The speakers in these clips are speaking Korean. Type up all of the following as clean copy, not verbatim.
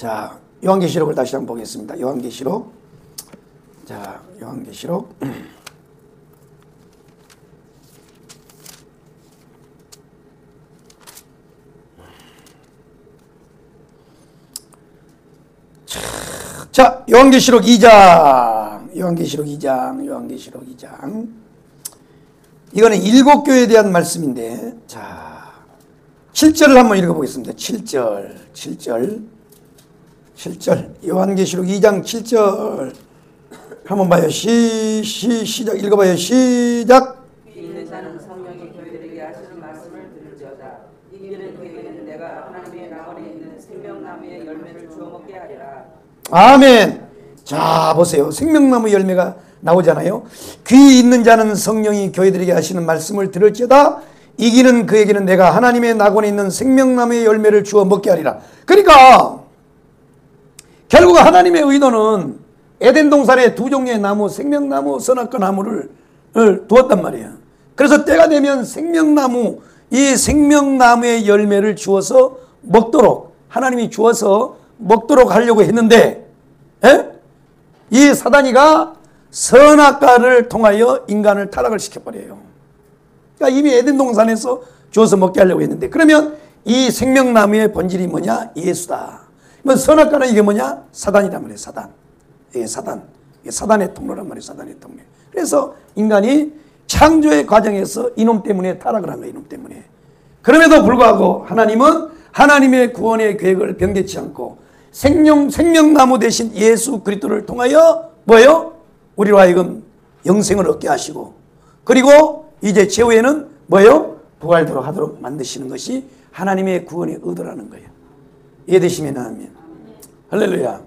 자, 요한계시록을 다시 한번 보겠습니다. 요한계시록. 자, 요한계시록. 자, 요한계시록 2장. 요한계시록 2장. 요한계시록 2장. 이거는 7교회에 대한 말씀인데, 자, 7절을 한번 읽어보겠습니다. 7절. 요한계시록 2장 7절. 한번 봐요. 시작. 읽어봐요. 시작. 있는 자는 성령이 교회들에게 하시는 말씀을 들을지어다. 이기는 그에게는 내가 하나님의 나원에 있는 생명나무의 열매를 주어 먹게 하리라. 아멘. 자, 보세요. 생명나무 열매가 나오잖아요. 귀 있는 자는 성령이 교회들에게 하시는 말씀을 들을지어다. 이기는 그에게는 내가 하나님의 낙원에 있는 생명나무의 열매를 주어 먹게 하리라. 그러니까 결국 하나님의 의도는 에덴 동산에 두 종류의 나무, 생명나무, 선악과 나무를 두었단 말이에요. 그래서 때가 되면 생명나무, 이 생명나무의 열매를 주어서 먹도록, 하나님이 주어서 먹도록 하려고 했는데, 이 사단이가 선악과를 통하여 인간을 타락을 시켜버려요. 그러니까 이미 에덴 동산에서 주어서 먹게 하려고 했는데, 그러면 이 생명나무의 본질이 뭐냐? 예수다. 선악과는 이게 뭐냐? 사단이란 말이에요. 사단. 이게 사단. 이게 사단의 통로란 말이에요. 사단의 통로. 그래서 인간이 창조의 과정에서 이놈 때문에 타락을 한 거예요. 이놈 때문에. 그럼에도 불구하고 하나님은 하나님의 구원의 계획을 변개치 않고 생명나무 대신 예수 그리스도를 통하여 뭐예요? 우리로 하여금 영생을 얻게 하시고, 그리고 이제 최후에는 뭐예요? 부활도록 하도록 만드시는 것이 하나님의 구원의 의도라는 거예요. 이해되시면 아멘. 할렐루야.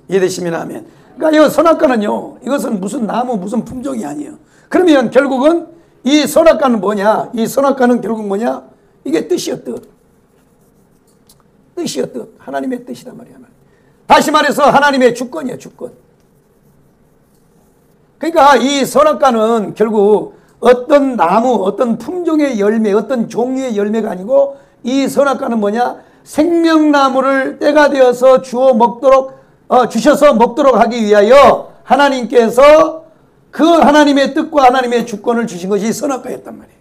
이해되시면 아멘. 그러니까 이 선악과는요, 이것은 무슨 나무 무슨 품종이 아니에요. 그러면 결국은 이 선악과는 뭐냐? 이 선악과는 결국 뭐냐? 이게 뜻이요, 뜻. 뜻이요, 뜻. 하나님의 뜻이란 말이야. 다시 말해서 하나님의 주권이에요, 주권. 그러니까 이 선악과는 결국 어떤 나무, 어떤 품종의 열매, 어떤 종류의 열매가 아니고, 이 선악과는 뭐냐? 생명나무를 때가 되어서 주셔서 먹도록 하기 위하여 하나님께서 그 하나님의 뜻과 하나님의 주권을 주신 것이 선악과였단 말이에요.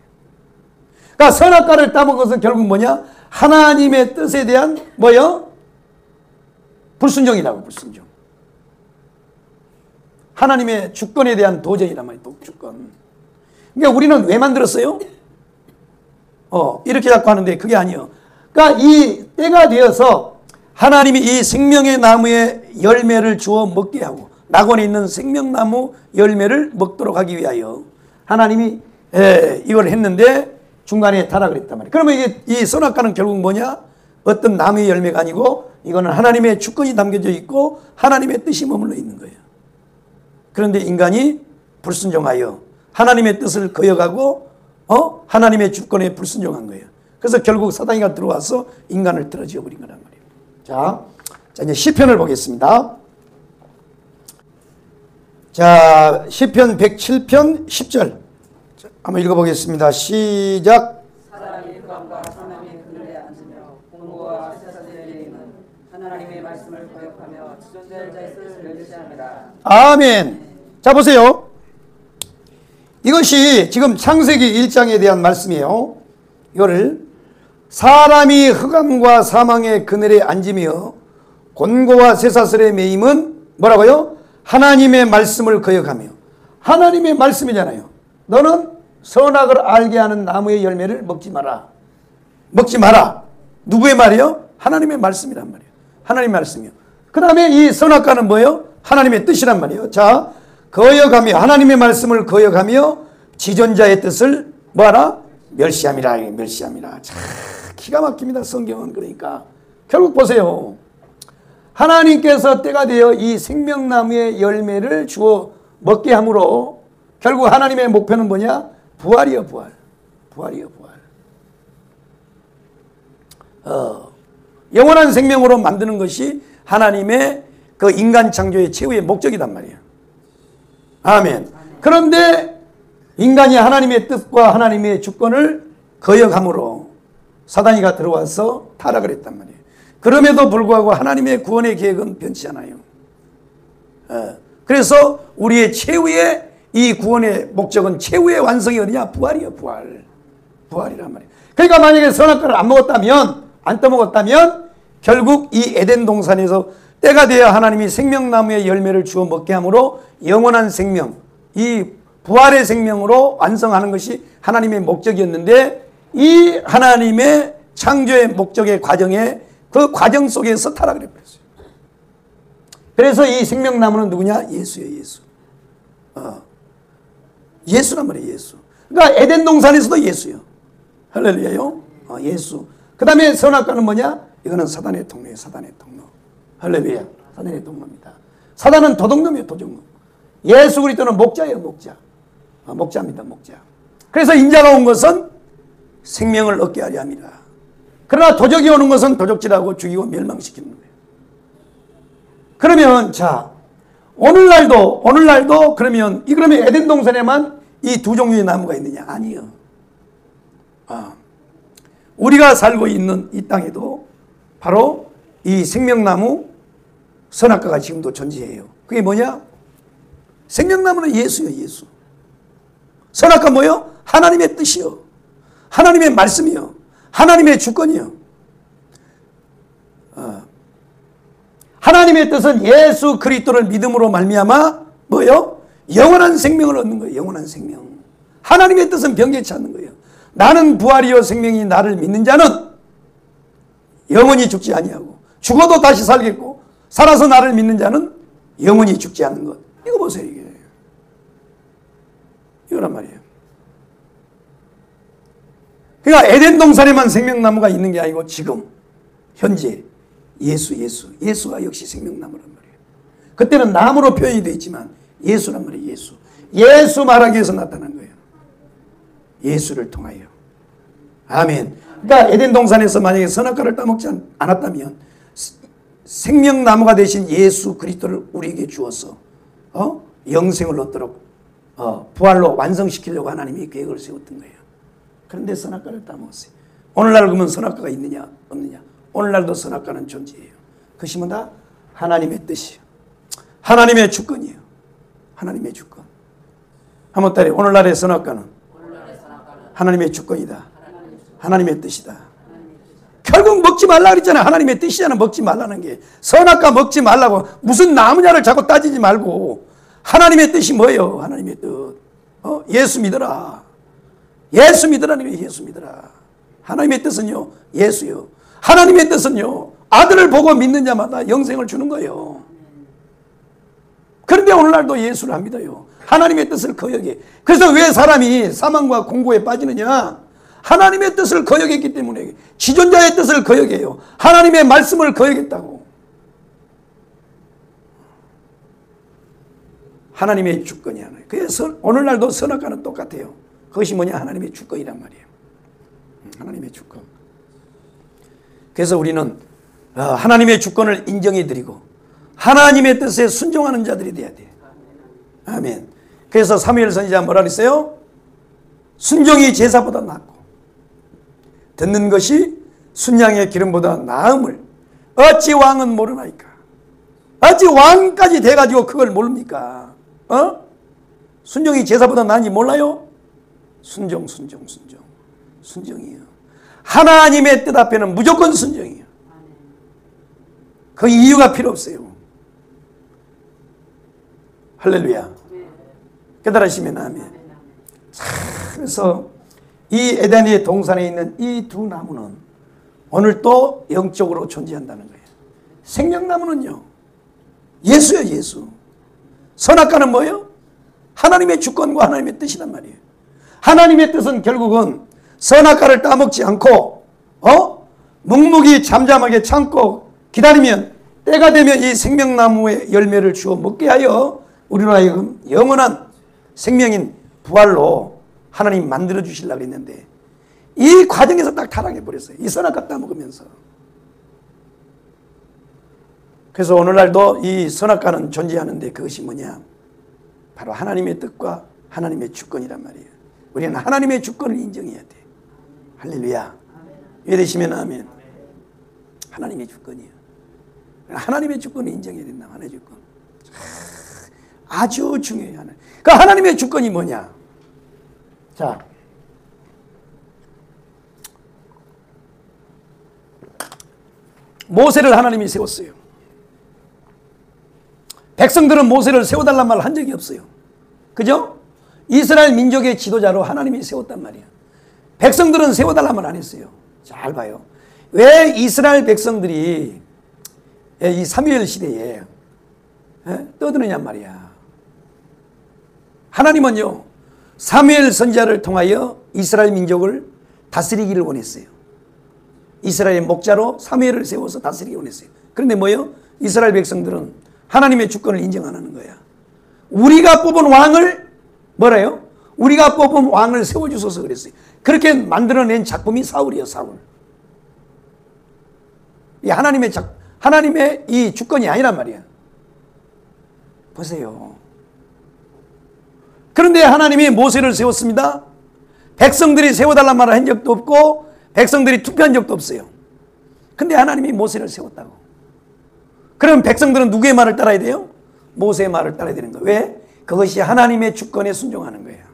그러니까 선악과를 따먹은 것은 결국 뭐냐? 하나님의 뜻에 대한 뭐요? 불순종이라고, 불순종. 하나님의 주권에 대한 도전이란 말이에요. 주권. 그러니까 우리는 왜 만들었어요? 이렇게 자꾸 하는데 그게 아니에요. 그러니까 이 때가 되어서 하나님이 이 생명의 나무의 열매를 주어 먹게 하고, 낙원에 있는 생명나무 열매를 먹도록 하기 위하여 하나님이 이걸 했는데 중간에 타락을 했단 말이에요. 그러면 이게 이 선악과는 결국 뭐냐? 어떤 나무의 열매가 아니고 이거는 하나님의 주권이 담겨져 있고 하나님의 뜻이 머물러 있는 거예요. 그런데 인간이 불순종하여 하나님의 뜻을 거역하고 하나님의 주권에 불순종한 거예요. 그래서 결국 사단이가 들어와서 인간을 틀어지어 버린 거란 말이에요. 자, 이제 시편을 보겠습니다. 자, 시편 107편 10절. 한번 읽어보겠습니다. 시작. 사람이 흑암과 사망의 그늘에 앉으며 공고와 세상의 있는 하나님의 말씀을 거역하며 지존될 자의 뜻을 멸시하느라. 아멘. 자, 보세요. 이것이 지금 창세기 1장에 대한 말씀이에요. 이거를 사람이 흑암과 사망의 그늘에 앉으며 곤고와 쇠사슬에 매임은 뭐라고요? 하나님의 말씀을 거역하며. 하나님의 말씀이잖아요. 너는 선악을 알게 하는 나무의 열매를 먹지 마라. 먹지 마라. 누구의 말이요? 하나님의 말씀이란 말이에요. 하나님의 말씀이요. 그 다음에 이 선악과는 뭐예요? 하나님의 뜻이란 말이에요. 자, 거역하며, 하나님의 말씀을 거역하며 지존자의 뜻을 뭐하라? 멸시함이라. 멸시함이라. 참 기가 막힙니다. 성경은. 그러니까 결국 보세요. 하나님께서 때가 되어 이 생명나무의 열매를 주어 먹게 함으로 결국 하나님의 목표는 뭐냐? 부활이요, 부활. 부활이요, 부활. 영원한 생명으로 만드는 것이 하나님의 그 인간 창조의 최후의 목적이란 말이에요. 아멘. 그런데 인간이 하나님의 뜻과 하나님의 주권을 거역함으로 사단이가 들어와서 타락을 했단 말이에요. 그럼에도 불구하고 하나님의 구원의 계획은 변치 않아요. 그래서 우리의 최후의 이 구원의 목적은 최후의 완성이 어디냐? 부활이에요. 부활이란 말이에요. 그러니까 만약에 선악과를 안 먹었다면, 안 떠먹었다면 결국 이 에덴 동산에서 때가 되어 하나님이 생명나무의 열매를 주어 먹게 함으로 영원한 생명, 이 부활의 생명으로 완성하는 것이 하나님의 목적이었는데, 이 하나님의 창조의 목적의 과정에 그 과정 속에서 타락을 해버렸어요. 그래서 이 생명나무는 누구냐? 예수예요. 예수. 예수란 말이에요. 예수. 그러니까 에덴 동산에서도 예수요. 할렐루야요. 예수. 그 다음에 선악과는 뭐냐? 이거는 사단의 통로예요. 사단의 통로. 할렐루야. 사단의 통로입니다. 사단은 도둑놈이에요. 도둑놈. 예수 그리스도는 목자예요. 목자. 목자입니다. 목자. 그래서 인자가 온 것은 생명을 얻게 하려 합니다. 그러나 도적이 오는 것은 도적질하고 죽이고 멸망시키는 거예요. 그러면 자, 오늘날도 그러면 에덴 동산에만 이 두 종류의 나무가 있느냐? 아니요. 우리가 살고 있는 이 땅에도 바로 이 생명나무, 선악과가 지금도 존재해요. 그게 뭐냐? 생명나무는 예수요. 예수. 선악과 뭐요? 하나님의 뜻이요. 하나님의 말씀이요. 하나님의 주권이요. 하나님의 뜻은 예수 그리스도를 믿음으로 말미암아 뭐요? 영원한 생명을 얻는 거예요. 영원한 생명. 하나님의 뜻은 변개치 않는 거예요. 나는 부활이요 생명이 나를 믿는 자는 영원히 죽지 아니하고 죽어도 다시 살겠고 살아서 나를 믿는 자는 영원히 죽지 않는 것. 이거 보세요. 이거란 말이에요. 그러니까 에덴 동산에만 생명나무가 있는 게 아니고 지금 현재 예수가 역시 생명나무란 말이에요. 그때는 나무로 표현이 되어 있지만 예수란 말이에요. 예수 말하기 위해서 나타난 거예요. 예수를 통하여. 아멘. 그러니까 에덴 동산에서 만약에 선악과를 따먹지 않았다면 생명나무가 되신 예수 그리스도를 우리에게 주어서 영생을 얻도록 부활로 완성시키려고 하나님이 계획을 세웠던 거예요. 그런데 선악과를 따먹었어요. 오늘날 그러면 선악과가 있느냐 없느냐? 오늘날도 선악과는 존재해요. 그것이 뭐다? 하나님의 뜻이에요. 하나님의 주권이에요. 하나님의 주권. 한번 따라해. 오늘날의 선악과는 하나님의 주권이다. 하나님의 뜻이다. 결국 먹지 말라 그랬잖아요. 하나님의 뜻이잖아. 먹지 말라는 게. 선악과 먹지 말라고 무슨 나무냐를 자꾸 따지지 말고 하나님의 뜻이 뭐예요? 하나님의 뜻. 예수 믿어라. 예수 믿으라는 거예요. 예수 믿어라. 하나님의 뜻은요. 예수요. 하나님의 뜻은요. 아들을 보고 믿는 자마다 영생을 주는 거예요. 그런데 오늘날도 예수를 안 믿어요. 하나님의 뜻을 거역해. 그래서 왜 사람이 사망과 공고에 빠지느냐? 하나님의 뜻을 거역했기 때문에. 지존자의 뜻을 거역해요. 하나님의 말씀을 거역했다고. 하나님의 주권이 하나예요. 그래서 오늘날도 선악과는 똑같아요. 그것이 뭐냐? 하나님의 주권이란 말이에요. 하나님의 주권. 그래서 우리는 하나님의 주권을 인정해드리고 하나님의 뜻에 순종하는 자들이 돼야 돼요. 아멘. 그래서 사무엘 선지자 뭐라 그랬어요? 순종이 제사보다 낫고 듣는 것이 순양의 기름보다 나음을 어찌 왕은 모르나이까? 어찌 왕까지 돼가지고 그걸 모릅니까? 순종이 제사보다 나은지 몰라요? 순종이에요. 하나님의 뜻 앞에는 무조건 순종이에요. 그 이유가 필요 없어요. 할렐루야. 깨달으시면 아멘. 그래서 이 에덴의 동산에 있는 이 두 나무는 오늘 또 영적으로 존재한다는 거예요. 생명나무는요. 예수요. 예수. 선악과는 뭐예요? 하나님의 주권과 하나님의 뜻이란 말이에요. 하나님의 뜻은 결국은 선악과를 따먹지 않고 묵묵히 잠잠하게 참고 기다리면 때가 되면 이 생명나무의 열매를 주어 먹게 하여 우리로 하여금 영원한 생명인 부활로 하나님 만들어 주시려고 했는데 이 과정에서 딱 타락해 버렸어요. 이 선악과 따먹으면서. 그래서 오늘날도 이 선악과는 존재하는데 그것이 뭐냐? 바로 하나님의 뜻과 하나님의 주권이란 말이에요. 우리는 하나님의 주권을 인정해야 돼. 할렐루야. 이해되시면 아멘. 하나님의 주권이에요. 하나님의 주권을 인정해야 된다. 하나님의 주권. 아주 중요해요. 그 하나님의 주권이 뭐냐? 자, 모세를 하나님이 세웠어요. 백성들은 모세를 세워달란 말을 한 적이 없어요. 그죠? 이스라엘 민족의 지도자로 하나님이 세웠단 말이야. 백성들은 세워달란 말 안 했어요. 잘 봐요. 왜 이스라엘 백성들이 이 사무엘 시대에 떠드느냐 말이야. 하나님은요, 사무엘 선지자를 통하여 이스라엘 민족을 다스리기를 원했어요. 이스라엘의 목자로 사무엘을 세워서 다스리기 원했어요. 그런데 뭐예요? 이스라엘 백성들은 하나님의 주권을 인정 안 하는 거야. 우리가 뽑은 왕을 뭐래요? 우리가 뽑은 왕을 세워주소서 그랬어요. 그렇게 만들어낸 작품이 사울이에요. 사울. 이 하나님의 이 주권이 아니란 말이야. 보세요. 그런데 하나님이 모세를 세웠습니다. 백성들이 세워달란 말을 한 적도 없고 백성들이 투표한 적도 없어요. 근데 하나님이 모세를 세웠다고. 그럼 백성들은 누구의 말을 따라야 돼요? 모세의 말을 따라야 되는 거예요. 왜? 그것이 하나님의 주권에 순종하는 거예요.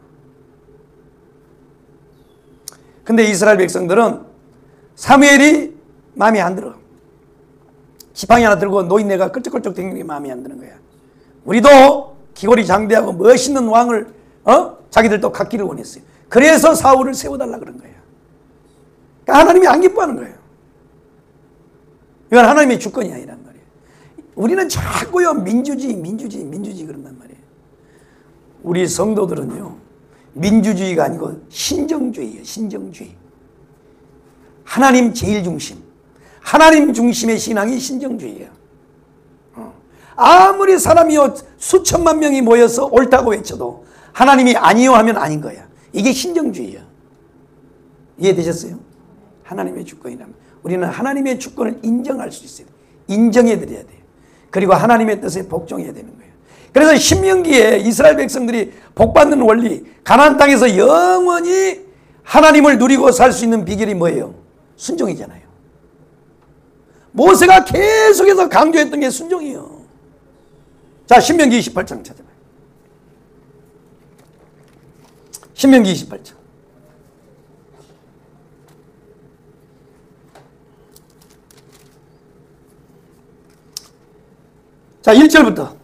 근데 이스라엘 백성들은 사무엘이 마음에 안 들어. 지팡이 하나 들고 노인네가 끌적끌적 댕기는 게 마음에 안 드는 거야. 우리도 기골이 장대하고 멋있는 왕을 자기들도 갖기를 원했어요. 그래서 사울을 세워달라 그런 거예요. 그러니까 하나님이 안 기뻐하는 거예요. 이건 하나님의 주권이 아니란 말이에요. 우리는 자꾸요 민주주의 그런단 말이에요. 우리 성도들은요 민주주의가 아니고 신정주의예요. 신정주의. 하나님 제일 중심. 하나님 중심의 신앙이 신정주의예요. 아무리 사람이요 수천만 명이 모여서 옳다고 외쳐도 하나님이 아니요 하면 아닌 거야. 이게 신정주의예요. 이해되셨어요? 하나님의 주권이라면 우리는 하나님의 주권을 인정할 수 있어요. 인정해 드려야 돼요. 그리고 하나님의 뜻에 복종해야 되는 거예요. 그래서 신명기에 이스라엘 백성들이 복받는 원리, 가나안 땅에서 영원히 하나님을 누리고 살 수 있는 비결이 뭐예요? 순종이잖아요. 모세가 계속해서 강조했던 게 순종이에요. 자, 신명기 28장 찾아봐요. 신명기 28장. 자, 1절부터.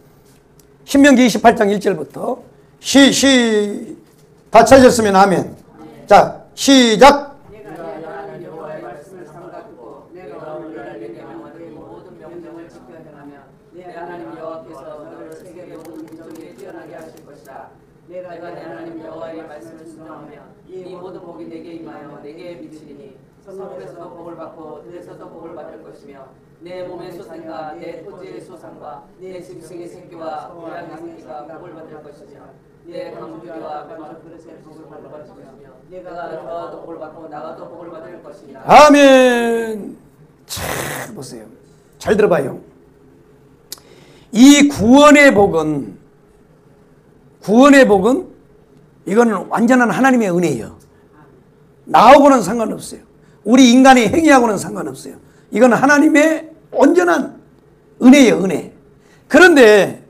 신명기 28장 1절부터. 다 찾았으면 아멘. 자, 시작. 내가 하나님 여호와의 말씀을 삼가두고 내가 오늘날 내게 명하는 모든 명령을 지켜야 하며 내 하나님 여호와께서 너를 세계 모든 민족에 뛰어나게 하실 것이다. 내가 내 하나님 여호와의 말씀을 순종하며 이 모든 복이 내게 임하여 내게 미치리니 성읍에서도 복을 받고 들에서도 복을 받을 것이며 내 몸의 소산과 내 토지의 소산과 내 짐승의 새끼와 고양이 새끼가 복을 받을 것이며 내 강주리와 병원 그릇의 복을 받을 것이며 내가 저도 복을 받고 나가도 복을 받을 것이니라. 아멘. 참 보세요. 잘 들어봐요. 이 구원의 복은 이거는 완전한 하나님의 은혜예요. 나하고는 상관없어요. 우리 인간의 행위하고는 상관없어요. 이건 하나님의 온전한 은혜예요. 은혜. 그런데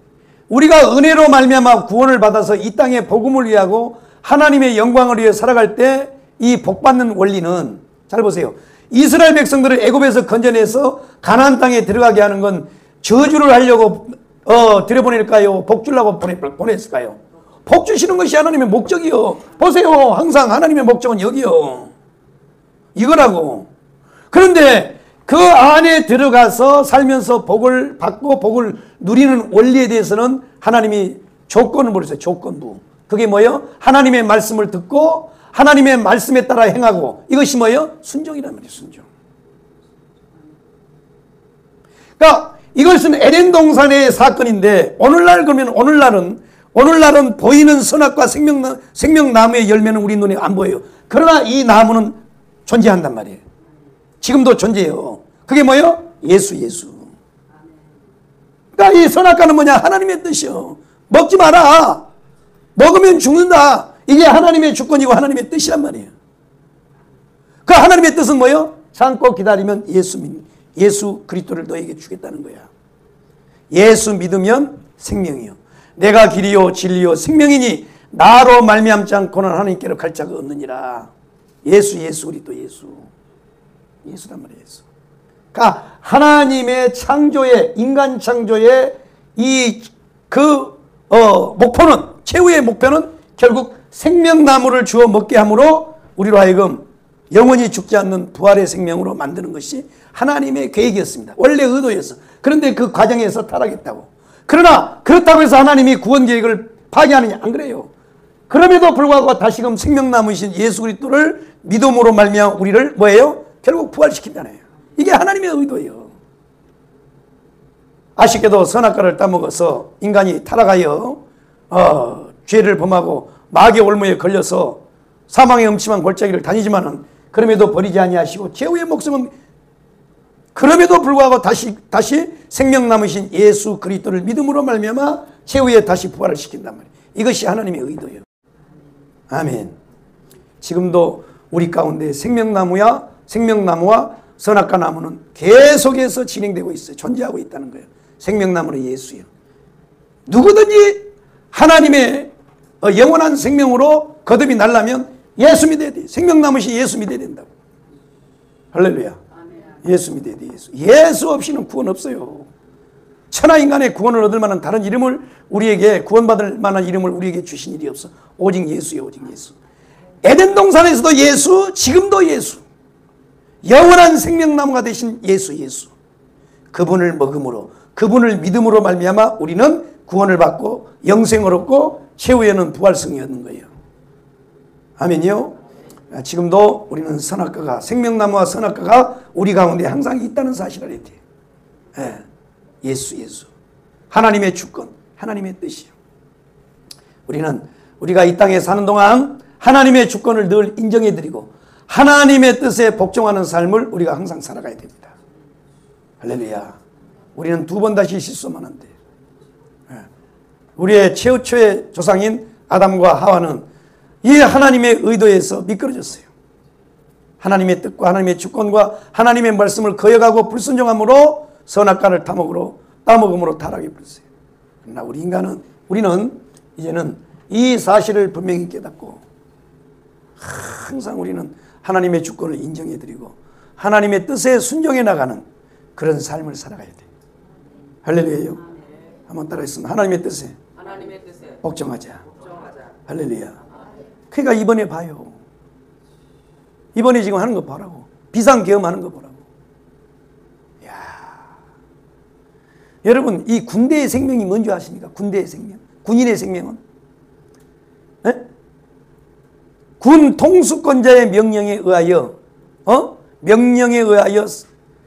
우리가 은혜로 말미암아 구원을 받아서 이 땅에 복음을 위하고 하나님의 영광을 위해 살아갈 때 이 복받는 원리는 잘 보세요. 이스라엘 백성들을 애굽에서 건져내서 가나안 땅에 들어가게 하는 건 저주를 하려고 들여보낼까요? 복 주려고 보냈을까요? 복 주시는 것이 하나님의 목적이요. 보세요. 항상 하나님의 목적은 여기요. 이거라고. 그런데 그 안에 들어가서 살면서 복을 받고 복을 누리는 원리에 대해서는 하나님이 조건을 버렸어요. 조건부. 그게 뭐예요? 하나님의 말씀을 듣고 하나님의 말씀에 따라 행하고, 이것이 뭐예요? 순종이란 말이에요. 순종. 그러니까 이것은 에덴 동산의 사건인데 오늘날은 보이는 선악과 생명나무의 열매는 우리 눈에 안 보여요. 그러나 이 나무는 존재한단 말이에요. 지금도 존재해요. 그게 뭐예요? 예수. 그러니까 이 선악과는 뭐냐? 하나님의 뜻이요. 먹지 마라. 먹으면 죽는다. 이게 하나님의 주권이고 하나님의 뜻이란 말이에요. 그 하나님의 뜻은 뭐예요? 참고 기다리면 예수 예수 그리스도를 너에게 주겠다는 거야. 예수 믿으면 생명이요. 내가 길이요 진리요 생명이니 나로 말미암지 않고는 하나님께로 갈 자가 없느니라. 예수 그리스도 예수란 말이에요. 예수. 그러니까 하나님의 창조의 인간 창조의 목표는 최후의 목표는 결국 생명나무를 주어 먹게 함으로 우리로 하여금 영원히 죽지 않는 부활의 생명으로 만드는 것이 하나님의 계획이었습니다. 원래 의도였어. 그런데 그 과정에서 타락했다고. 그러나 그렇다고 해서 하나님이 구원 계획을 파기하느냐? 안 그래요. 그럼에도 불구하고 다시금 생명나무이신 예수 그리스도를 믿음으로 말미암아 우리를 뭐예요? 결국 부활시킨다네요. 이게 하나님의 의도예요. 아쉽게도 선악과를 따먹어서 인간이 타락하여 죄를 범하고 마귀의 올무에 걸려서 사망의 음침한 골짜기를 다니지만은 그럼에도 버리지 아니하시고 최후의 목숨은 그럼에도 불구하고 다시 생명나무신 예수 그리스도를 믿음으로 말미암아 최후에 다시 부활을 시킨단 말이에요. 이것이 하나님의 의도예요. 아멘. 지금도 우리 가운데 생명나무와 선악과 나무는 계속해서 진행되고 있어요. 존재하고 있다는 거예요. 생명나무는 예수예요. 누구든지 하나님의 영원한 생명으로 거듭이 날라면 예수 믿어야 돼. 생명나무시 예수 믿어야 된다고. 할렐루야. 예수 믿어야 돼. 예수 없이는 구원 없어요. 천하 인간의 구원을 얻을 만한 다른 이름을 우리에게 구원받을 만한 이름을 우리에게 주신 일이 없어. 오직 예수예요. 오직 예수. 에덴 동산에서도 예수, 지금도 예수. 영원한 생명나무가 되신 예수. 그분을 먹음으로, 그분을 믿음으로 말미암아 우리는 구원을 받고 영생을 얻고 최후에는 부활성이 얻는 거예요. 아멘이요. 지금도 우리는 선악과가, 생명나무와 선악과가 우리 가운데 항상 있다는 사실을 알아야 돼요. 예수. 하나님의 주권, 하나님의 뜻이요. 우리가 이 땅에 사는 동안 하나님의 주권을 늘 인정해드리고 하나님의 뜻에 복종하는 삶을 우리가 항상 살아가야 됩니다. 할렐루야. 우리는 두 번 다시 실수하면 안 돼요. 우리의 최초의 조상인 아담과 하와는 이 하나님의 의도에서 미끄러졌어요. 하나님의 뜻과 하나님의 주권과 하나님의 말씀을 거역하고 불순종함으로 선악과를 따먹음으로 타락해 버렸어요. 그러나 우리는 이제는 이 사실을 분명히 깨닫고 항상 우리는 하나님의 주권을 인정해드리고 하나님의 뜻에 순종해 나가는 그런 삶을 살아가야 돼요. 할렐루야요. 한번 따라했습니다. 하나님의 뜻에 복종하자. 할렐루야. 그러니까 이번에 봐요. 이번에 지금 하는 거 보라고. 비상계엄하는 거 보라고. 이야. 여러분, 이 군대의 생명이 뭔지 아십니까? 군대의 생명. 군인의 생명은? 네? 군 통수권자의 명령에 의하여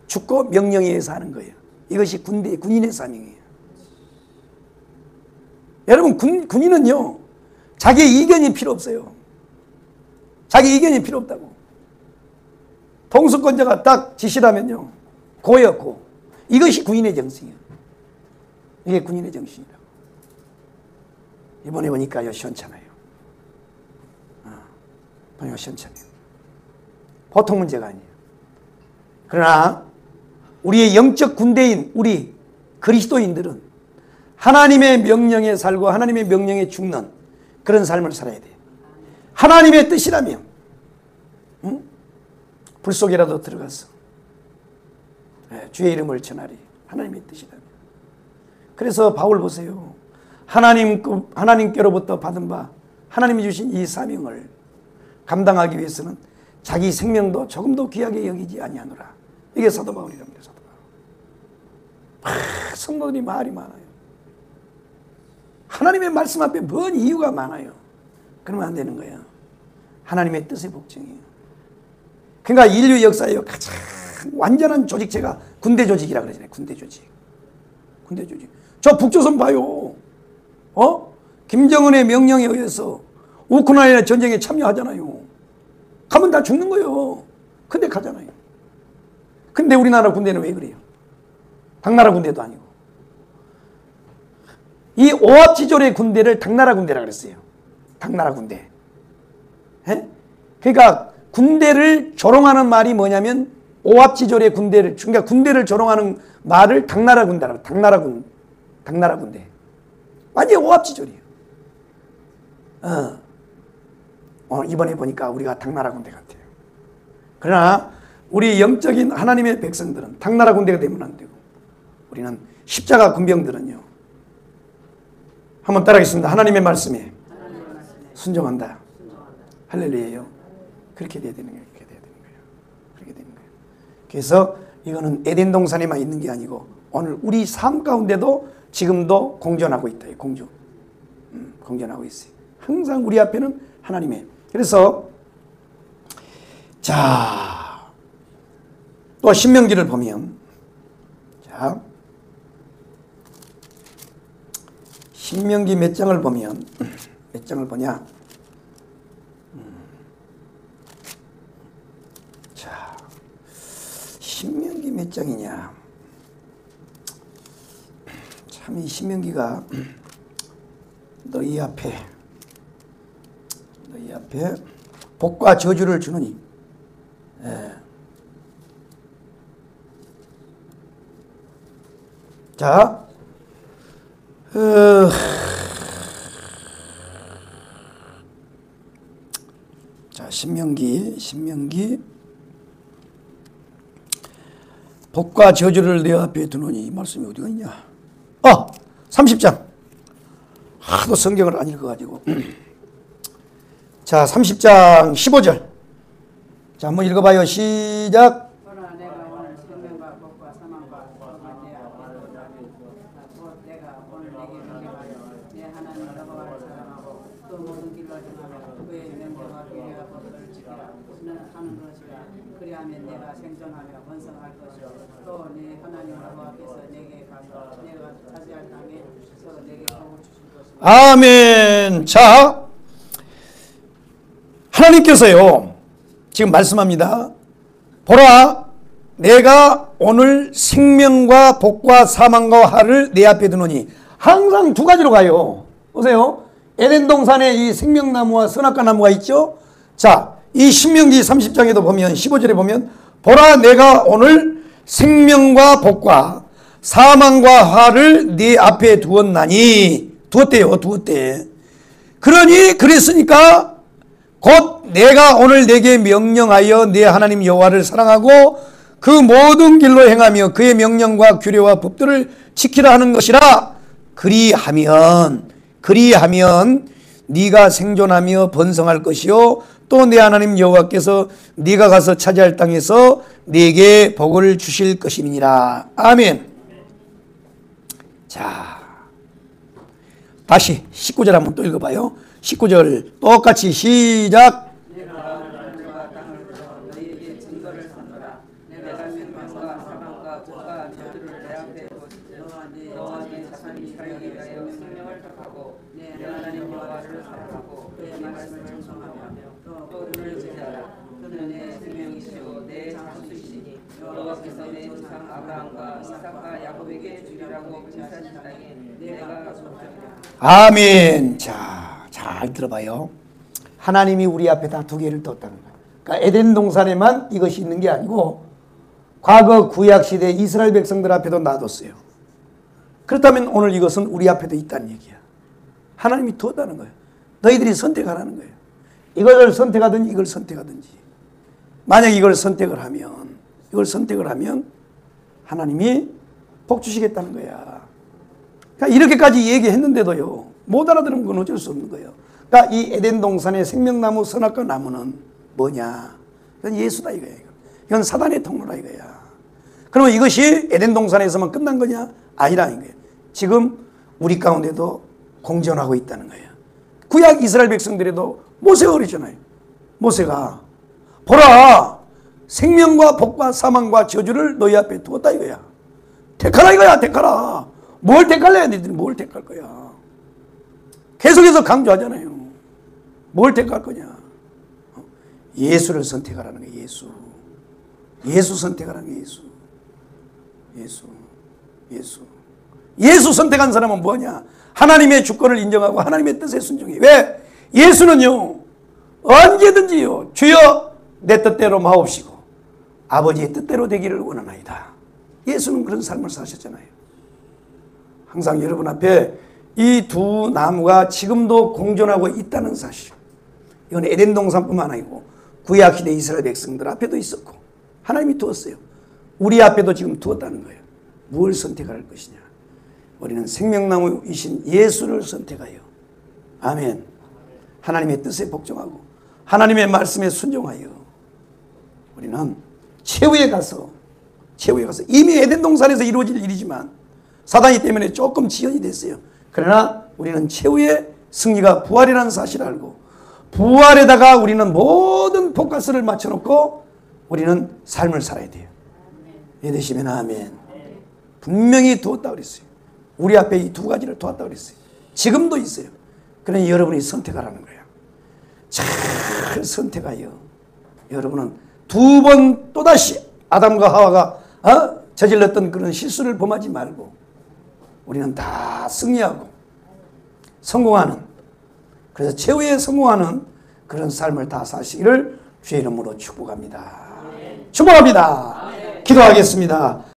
죽고 명령에 의해서 하는 거예요. 이것이 군인의 사명이에요. 여러분, 군인은요 자기의 이견이 필요 없어요. 자기 이견이 필요 없다고. 통수권자가 딱 지시라면요 고였고, 이것이 군인의 정신이에요. 이게 군인의 정신이라고. 이번에 보니까요 시원찮아요. 보니까 시원찮아요. 보통 문제가 아니에요. 그러나 우리의 영적 군대인 우리 그리스도인들은 하나님의 명령에 살고 하나님의 명령에 죽는 그런 삶을 살아야 돼요. 하나님의 뜻이라면 불 속이라도 들어가서 주의 이름을 전하리. 하나님의 뜻이라면. 그래서 바울 보세요. 하나님께로부터 받은 바 하나님이 주신 이 사명을 감당하기 위해서는 자기 생명도 조금도 귀하게 여기지 아니하노라. 이게 사도 바울이랍니다. 사도 바울. 성도들이 말이 많아요. 하나님의 말씀 앞에 뭔 이유가 많아요. 그러면 안 되는 거예요. 하나님의 뜻의 복종이에요. 그러니까 인류 역사에 가장 완전한 조직체가 군대 조직이라고 그러잖아요. 군대 조직. 저 북조선 봐요. 김정은의 명령에 의해서 우크라이나 전쟁에 참여하잖아요. 가면 다 죽는 거예요. 근데 가잖아요. 근데 우리나라 군대는 왜 그래요? 당나라 군대도 아니고. 이 오합지졸의 군대를 당나라 군대라고 그랬어요. 당나라 군대. 그러니까 군대를 조롱하는 말이 뭐냐면 오합지졸의 군대를, 그러니까 군대를 조롱하는 말을 당나라 군대라고. 당나라 군대. 완전 오합지졸이에요. 이번에 보니까 우리가 당나라 군대 같아요. 그러나 우리 영적인 하나님의 백성들은 당나라 군대가 되면 안 되고, 우리는 십자가 군병들은요, 한번 따라하겠습니다. 하나님의 말씀에 순종한다. 할렐루야예요. 그렇게 돼야 되는 거예요. 그렇게 돼야 되는 거예요. 그렇게 되는 거예요. 그래서 이거는 에덴 동산에만 있는 게 아니고 오늘 우리 삶 가운데도 지금도 공존하고 있다. 공존. 공존하고 있어요. 항상 우리 앞에는 하나님의. 그래서 자, 또 신명기를 보면, 자, 신명기 몇 장을 보면, 몇 장을 보냐? 자, 신명기 몇 장이냐? 참 이 신명기가 너희 앞에 복과 저주를 주느니, 자, 자, 신명기 복과 저주를 내 앞에 두노니, 이 말씀이 어디가 있냐? 30장. 하도 성경을 안 읽어가지고. 자, 30장 15절. 자, 한번 읽어봐요. 시작. 그러나 내가 오늘 생명과 복과 사망과 고통을 내 앞에 곧 내가 오늘 내게 명령하여 내 하나님 여호와를 사랑하고 또 모든 길로 행하며 그의 명령과 규례와 법도를 지키라. 너는 하는 것이라. 그리하면 내가 생존하며 번성할 것이요 또 내 하나님 여호와께서 내게 가서 내가 차지할 땅에서 내게 복을 주실 것이다. 아멘. 자, 하나님께서요, 지금 말씀합니다. 보라, 내가 오늘 생명과 복과 사망과 화를 내 앞에 두노니. 항상 두 가지로 가요. 보세요. 에덴 동산에 이 생명나무와 선악과 나무가 있죠. 자, 이 신명기 30장에도 보면 15절에 보면 보라, 내가 오늘 생명과 복과 사망과 화를 네 앞에 두었나니. 두었대. 그러니 그랬으니까 곧 내가 오늘 내게 명령하여 네 하나님 여호와를 사랑하고 그 모든 길로 행하며 그의 명령과 규례와 법들을 지키라 하는 것이라. 그리하면 네가 생존하며 번성할 것이요 또 내 하나님 여호와께서 네가 가서 차지할 땅에서 네게 복을 주실 것이니라. 아멘. 자, 다시 19절 한번 또 읽어봐요. 19절 똑같이 시작. 내가 하늘과 땅을 두어 너희에게 증거를 삼노라. 내가 생명과 사망과 복과 저주를 내 앞에 두어 너와 네 자손이 살기 위하여 생명을 택하고 내 하나님 여호와를 사랑하고 그의 말씀을 청송하며 또 그를 지켜라. 그는 내 생명이시오 내 장수이시니 여호와께서 내 조상 아브라함과 이삭과 야곱에게 주리라고 맹세하신 땅에 내가 속하리라. 아멘. 자, 잘 들어봐요. 하나님이 우리 앞에 다 두 개를 뒀다는 거예요. 그러니까 에덴 동산에만 이것이 있는 게 아니고 과거 구약 시대 이스라엘 백성들 앞에도 놔뒀어요. 그렇다면 오늘 이것은 우리 앞에도 있다는 얘기야. 하나님이 두었다는 거예요. 너희들이 선택하라는 거예요. 이걸 선택하든지 이걸 선택하든지. 만약 이걸 선택을 하면 하나님이 복 주시겠다는 거야. 그러니까 이렇게까지 얘기했는데도요, 못 알아들으면 그건 어쩔 수 없는 거예요. 그러니까 이 에덴 동산의 생명나무 선악과 나무는 뭐냐? 이건 예수다 이거야. 이건 사단의 통로라 이거야. 그러면 이것이 에덴 동산에서만 끝난 거냐? 아니라는 거예요. 지금 우리 가운데도 공존하고 있다는 거예요. 구약 이스라엘 백성들에도 모세가 그랬잖아요. 모세가 보라, 생명과 복과 사망과 저주를 너희 앞에 두었다 이거야. 택하라 이거야. 택하라. 뭘 택할래? 너희들이 뭘 택할 거야? 계속해서 강조하잖아요. 뭘 택할 거냐? 예수를 선택하라는 거예요. 예수 선택하라는 거예요. 예수 선택한 사람은 뭐냐? 하나님의 주권을 인정하고 하나님의 뜻에 순종해. 왜? 예수는요, 언제든지요, 주여 내 뜻대로 마옵시고 아버지의 뜻대로 되기를 원하나이다. 예수는 그런 삶을 사셨잖아요. 항상 여러분 앞에 이 두 나무가 지금도 공존하고 있다는 사실. 이건 에덴 동산뿐만 아니고 구약 시대 이스라엘 백성들 앞에도 있었고 하나님이 두었어요. 우리 앞에도 지금 두었다는 거예요. 무엇을 선택할 것이냐. 우리는 생명나무이신 예수를 선택하여 아멘. 하나님의 뜻에 복종하고 하나님의 말씀에 순종하여 우리는 최후에 가서 이미 에덴 동산에서 이루어질 일이지만 사단이 때문에 조금 지연이 됐어요. 그러나 우리는 최후의 승리가 부활이라는 사실을 알고 부활에다가 우리는 모든 포커스를 맞춰놓고 우리는 삶을 살아야 돼요. 믿으시면 아멘. 분명히 두었다 그랬어요. 우리 앞에 이 두 가지를 두었다 그랬어요. 지금도 있어요. 그러니 여러분이 선택하라는 거예요. 잘 선택하여 여러분은 두 번 또다시 아담과 하와가 저질렀던 그런 실수를 범하지 말고 우리는 다 승리하고 성공하는, 그래서 최후에 성공하는 그런 삶을 다 사시기를 주의 이름으로 축복합니다. 축복합니다. 기도하겠습니다.